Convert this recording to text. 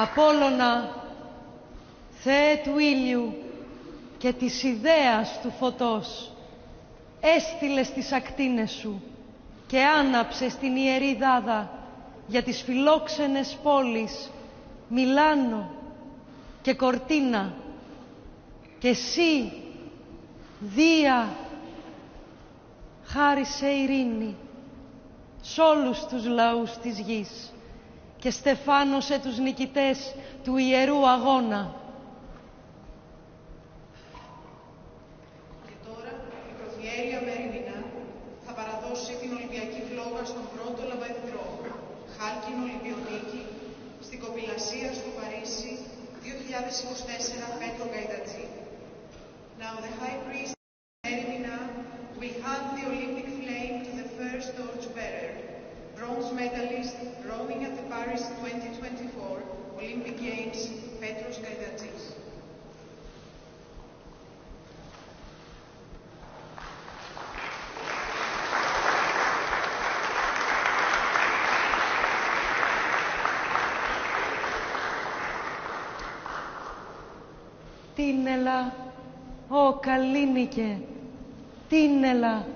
Απόλλωνα, Θεέ του ήλιου και της ιδέας του φωτός, έστειλες τις ακτίνες σου και άναψες την ιερή δάδα για τις φιλόξενες πόλεις Μιλάνο και Κορτίνα, και εσύ, Δία, χάρισε ειρήνη σ' όλους τους λαούς της γης και στεφάνωσε τους νικητές του ιερού αγώνα. Και τώρα η Πρωθιέρεια Μέριμνα θα παραδώσει την Ολυμπιακή φλόγα στον πρώτο λαμπαδιτρό, χάλκινο Ολυμπιονίκη, στην Κοπηλασία στο Παρίσι 2024 Πέτρο Γκαϊτατζή. Now the High Priest Μέριμνα will hand the Olympic flame to the first torchbearer, bronze medalist rowing at the Paris 2024 Olympic Games, Petros Γκαϊτατζής. Τίνελα, ω Καλλίνικε, τίνελα,